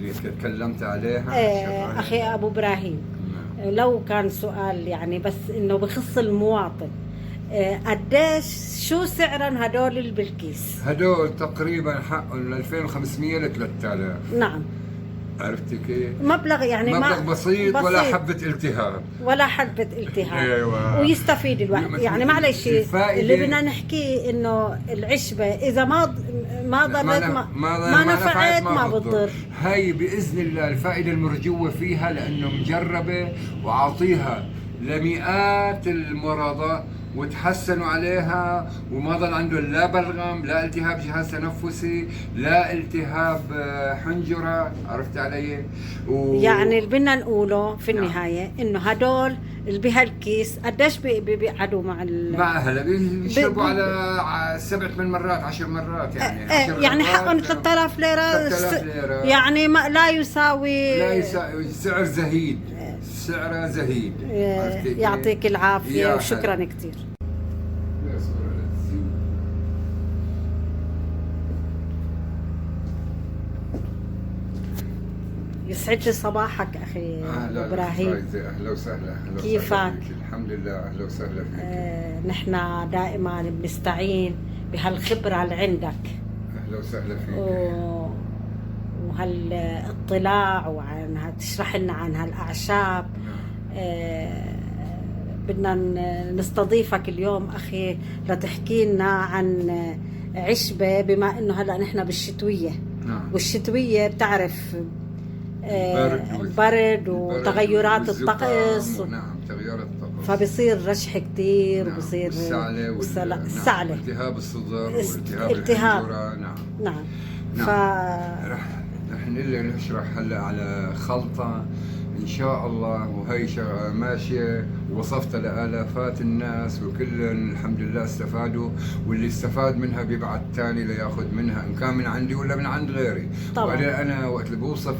اللي تكلمت عليها أخي أبو إبراهيم، لو كان سؤال يعني بس إنه بخص المواطن، قديش شو سعرا هدول اللي بالكيس؟ هدول تقريبا حقهم من 2500 ل 3000. نعم. عرفتي كيف؟ مبلغ يعني مبلغ بسيط ولا حبة التهاب. ولا حبة التهاب. أيوة. ويستفيد الواحد يعني. معلش، اللي بدنا نحكيه انه العشبة اذا ما ضرت ما نفعت ما بتضر. هاي باذن الله الفائدة المرجوة فيها، لانه مجربة وعاطيها لمئات المرضى وتحسنوا عليها، وما ضل عندهم لا بلغم، لا التهاب جهاز تنفسي، لا التهاب حنجرة. عرفت علي؟ يعني اللي بدنا نقوله في النهاية انه هدول اللي بهالكيس قديش بيقعدوا مع هلا بيشربوا على 7 8 مرات 10 مرات يعني حقهم 3000 ليرة. 3000 ليرة يعني ما لا يساوي سعر زهيد. سعره زهيد. يعطيك العافية وشكرا كثير. يسعد لي صباحك أخي إبراهيم. أهلا وسهلا. كيفك؟ الحمد لله. أهلا وسهلا فيك. نحن دائما بنستعين بهالخبرة اللي عندك. أهلا وسهلا فيك. وهالاطلاع وعنها تشرح لنا عن هالأعشاب. بدنا نستضيفك اليوم أخي لتحكي لنا عن عشبة، بما إنه هلأ نحن بالشتوية. والشتوية بتعرف البرد وتغيرات الطقس. نعم، تغيرات الطقس، فبصير رشح كثير. نعم. وبصير السعلة والتهاب الصدر والتهاب الحنجرة. نعم. رح نشرح هلا على خلطة ان شاء الله، وهي ماشيه ووصفتها لآلافات الناس، وكلهم الحمد لله استفادوا، واللي استفاد منها بيبعت تاني لياخذ منها، ان كان من عندي ولا من عند غيري. وبعدين انا وقت اللي بوصف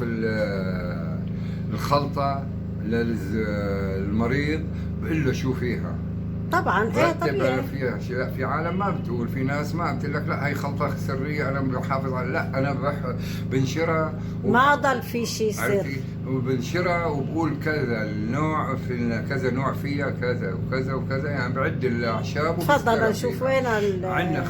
الخلطه للمريض بقول له شو فيها. طبعا طبيعي. فيها اشياء في عالم ما بتقول، في ناس ما بتقول لك لا هي خلطه سريه انا بحافظ على، لا انا بنشرها ما ضل في شيء سر، وبنشرها وبقول كذا النوع، في كذا نوع فيها كذا وكذا وكذا، يعني بعد الاعشاب. تفضل نشوف وين عندنا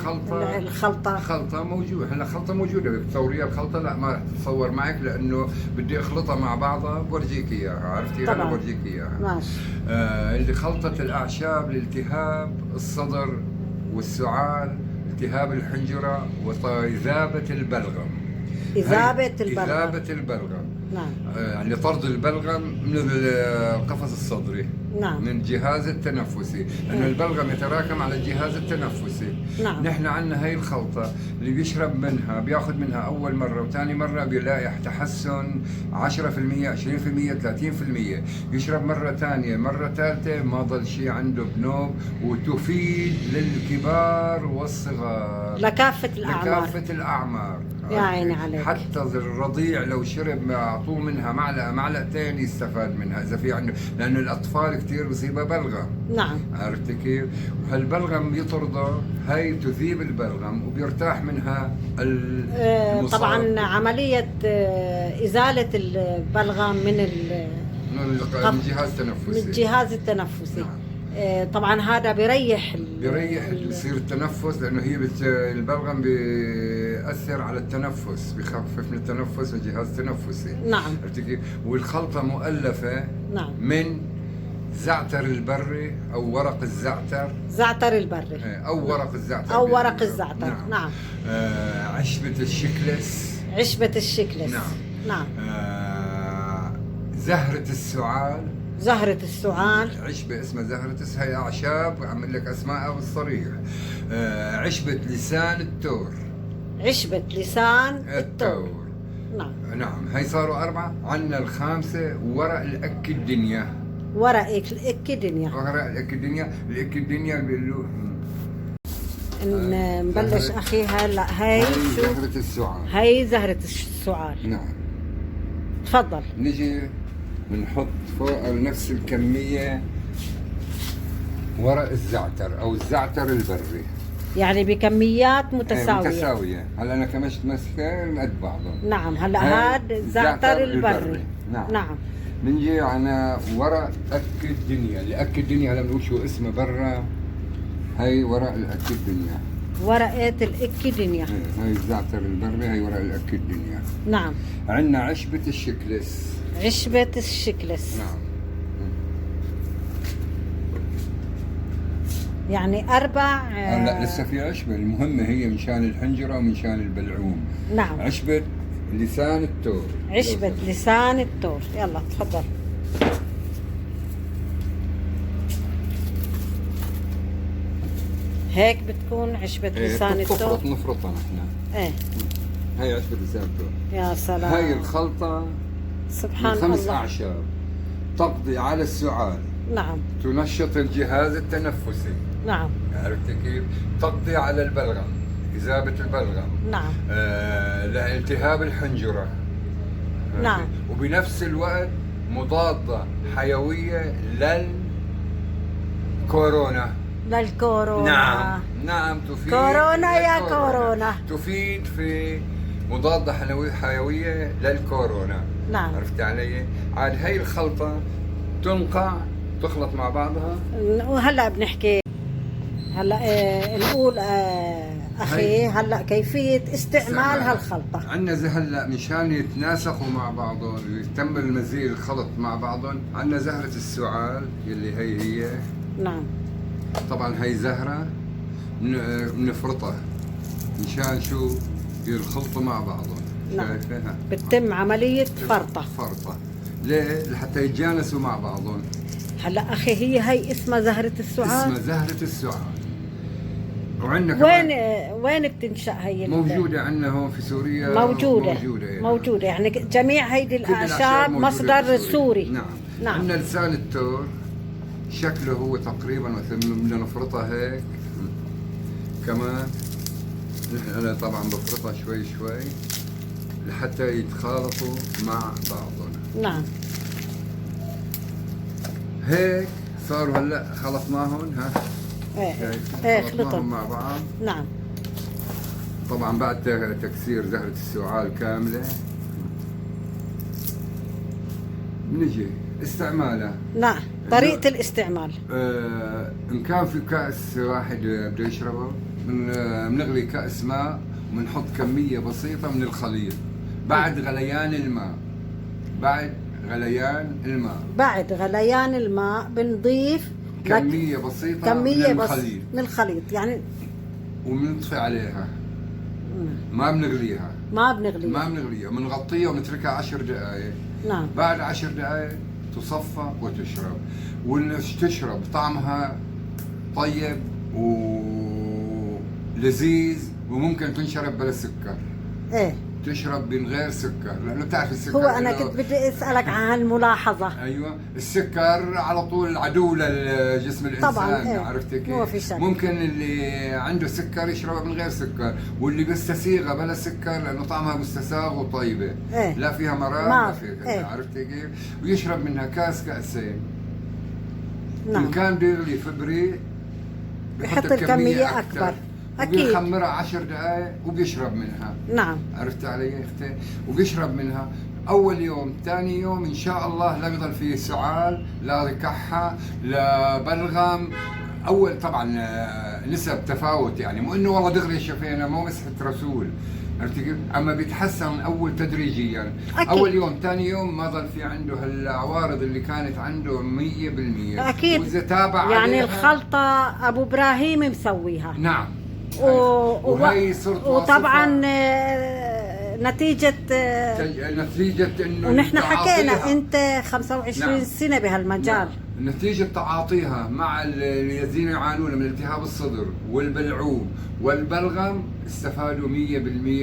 خلطه موجوده. هلا خلطه موجوده بتصوريها الخلطه؟ لا ما رح تتصور معك لانه بدي اخلطها مع بعضها بورجيك اياها. عرفتي؟ انا بورجيك اياها. ماشي. اللي خلطه الاعشاب لالتهاب الصدر والسعال، التهاب الحنجره، وإذابة البلغم. إذابة البلغم. نعم. يعني طرد البلغم من القفص الصدري. نعم. من الجهاز التنفسي، لأن البلغم يتراكم على الجهاز التنفسي. نعم. نحن عندنا هاي الخلطة اللي بيشرب منها، بياخذ منها أول مرة وثاني مرة بيلاقي تحسن 10%، 20%، 30%. يشرب مرة ثانية، مرة ثالثة ما ضل شيء عنده بنوب، وتفيد للكبار والصغار، لكافة الأعمار. يا عيني عليك. حتى الرضيع لو شرب أعطوه منها معلقتين يستفاد منها إذا في عنده، لأنه الأطفال كثير بصيبها بلغم. نعم. عرفت كيف؟ وهالبلغم يطرده، هي تذيب البلغم وبيرتاح منها المصاب. طبعا عملية إزالة البلغم من الجهاز التنفسي. نعم. طبعا هذا بيريح يصير التنفس، لانه هي البلغم بيأثر على التنفس، بخفف من التنفس والجهاز التنفسي. نعم. والخلطة مؤلفة. نعم. من زعتر البري او ورق الزعتر. زعتر البري او ورق الزعتر. نعم. نعم. عشبة الشكلس. نعم. زهرة السعال. عشبة اسمها زهرة هي أعشاب أعمل لك أسماءها بالصريح. عشبة لسان التور. نعم. هي صاروا 4. عندنا الخامسة ورق الأكدنيا. الأكدنيا بيقولوا نبلش أخي. هلا هي زهرة السعال. نعم. تفضل. نجي بنحط فوق نفس الكمية ورق الزعتر أو الزعتر البري. يعني بكميات متساوية. متساوية. هلا أنا كمشت مسكة قد بعضهم. نعم. هلا هاد الزعتر البري. نعم. بنجي على ورق أك الدنيا. اللي أك الدنيا هلا بنقول شو اسمه برا. هاي ورق الأك الدنيا. ورقة الأك الدنيا. هاي الزعتر البري، هاي ورق الأك الدنيا. نعم. عندنا عشبة الشكلس. عشبة الشكلس. نعم. يعني 4. لا لسه في عشبة. المهمة هي مشان الحنجرة ومشان البلعوم. نعم. عشبة لسان التور. عشبة لسان التور. يلا تفضل. هيك بتكون عشبة لسان التور. نفرطها نحن. ايه. هاي عشبة لسان التور. يا سلام. هاي الخلطة سبحان من 5 الله. أعشاب تقضي على السعال. نعم. تنشط الجهاز التنفسي. نعم. عرفت كيف؟ تقضي على البلغم، إذابة البلغم. نعم. لالتهاب الحنجرة. نعم. وبنفس الوقت مضادة حيوية للكورونا. للكورونا. نعم تفيد. كورونا يا كورونا. تفيد في مضادة حيوية للكورونا. نعم. عرفت علي؟ عاد هي الخلطة تنقع تخلط مع بعضها. وهلا بنحكي هلا نقول اخي هلا كيفية استعمال هالخلطة. عندنا هلا مشان يتناسقوا مع بعضهم ويتم المزيج الخلط مع بعضهم. عندنا زهرة السعال اللي هي نعم. طبعا هي زهرة بنفرطها مشان شو يخلطوا مع بعضهم. نعم. شايفها؟ بتتم عملية فرطة. ليه؟ لحتى يتجانسوا مع بعضهم. هلا اخي هي اسمها زهرة السعال. اسمها زهرة السعال. وعندنا وين بتنشأ هي؟ موجودة عندنا هون في سوريا. موجودة يعني جميع هيدي الأعشاب مصدر سوري. نعم. عندنا لسان التور شكله هو تقريبا مثل بدنا نفرطها هيك كمان. أنا طبعا بفرطها شوي لحتى يتخالطوا مع بعضهم. نعم. هيك صاروا هلا خلطناهم. ايه خلطهم مع بعض. نعم. طبعا بعد تكسير زهرة السعال كاملة بنجي استعمالها. نعم. طريقة الاستعمال إن كان في كأس واحد بده يشربه بنغلي كأس ماء وبنحط كمية بسيطة من الخليط بعد غليان الماء. بعد غليان الماء بنضيف كمية بسيطة من الخليط يعني وبنطفي عليها. ما بنغليها. بنغطيها ونتركها 10 دقائق. نعم. بعد 10 دقائق تصفى وتشرب. تشرب طعمها طيب ولذيذ وممكن تنشرب بلا سكر. ايه. تشرب من غير سكر لانه بتعرف السكر. هو انا كنت بدي اسالك عن هالملاحظه. ايوه السكر على طول عدو للجسم الانسان. طبعا. إيه. عرفت كيف؟ ممكن اللي عنده سكر يشربها من غير سكر واللي بيستسيغها بلا سكر لانه طعمها مستساغ وطيبه. إيه. لا فيها مرار ما فيها. إيه. عرفت كيف؟ ويشرب منها كاسين. نعم. ان كان بده يغلي فبري بحط الكميه اكبر. أكيد. بيخمرها 10 دقائق وبيشرب منها. نعم. عرفت علي يا اختي؟ وبيشرب منها اول يوم، ثاني يوم ان شاء الله لا بيضل فيه سعال، لا كحه، لا بلغم. اول طبعا نسب تفاوت يعني مو انه والله دغري شفينا مو مسحه رسول. عرفت كيف؟ اما بيتحسن اول تدريجيا. أكيد. اول يوم ثاني يوم ما ضل في عنده هالعوارض اللي كانت عنده 100%. اكيد. واذا تابع يعني الخلطه ابو ابراهيم مسويها. نعم. وهي صرت وطبعا نتيجة انه ونحن حكينا انت 25 نعم. سنة بهالمجال. نعم. نتيجة تعاطيها مع الذين يعانون من التهاب الصدر والبلعوم والبلغم استفادوا 100%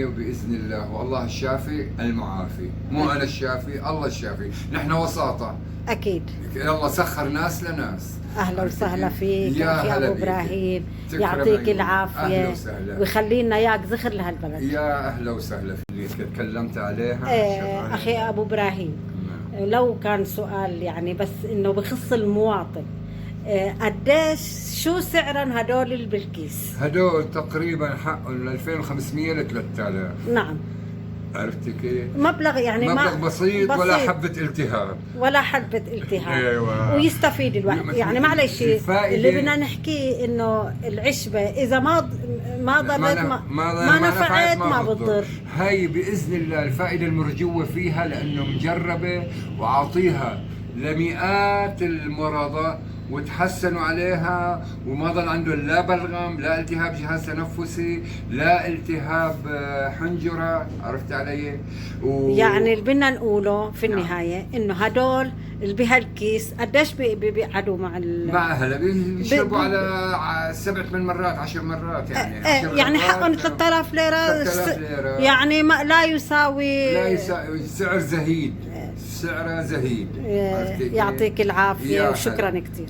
وبإذن الله. والله الشافي المعافي. مو أنا الشافي، الله الشافي. نحن وساطة. أكيد. الله سخر ناس لناس. أهلا وسهلا فيك يا أبو إبراهيم. يعطيك العافية ويخلي لنا إياك زخر لهالبلد. يا أهلا وسهلا فيك. تكلمت عليها. أخي أبو إبراهيم لو كان سؤال يعني بس إنه بخص المواطن قديش شو سعرا هدول اللي بالكيس؟ هدول تقريبا حقهم 2500 ل 3000. نعم. عرفتي كيف؟ مبلغ يعني مبلغ بسيط ولا حبة التهاب. ولا حبة التهاب. ايوه. ويستفيد الواحد، يعني معلش اللي بدنا نحكيه انه العشبة اذا ما ضرت ما نفعت ما بتضر. هاي بإذن الله الفائدة المرجوة فيها، لأنه مجربة وعاطيها لمئات المرضى وتحسنوا عليها وما ضل عندهم لا بلغم، لا التهاب جهاز تنفسي، لا التهاب حنجرة. عرفت علي؟ يعني اللي بدنا نقوله في النهاية انه هدول اللي بهالكيس قديش بيقعدوا مع هلا بيشربوا على 7 مرات 10 مرات، يعني حقهم 3000 ليرة. 3000 ليرة يعني ما لا يساوي سعر زهيد. سعره زهيد. يعطيك العافية وشكرا كثير.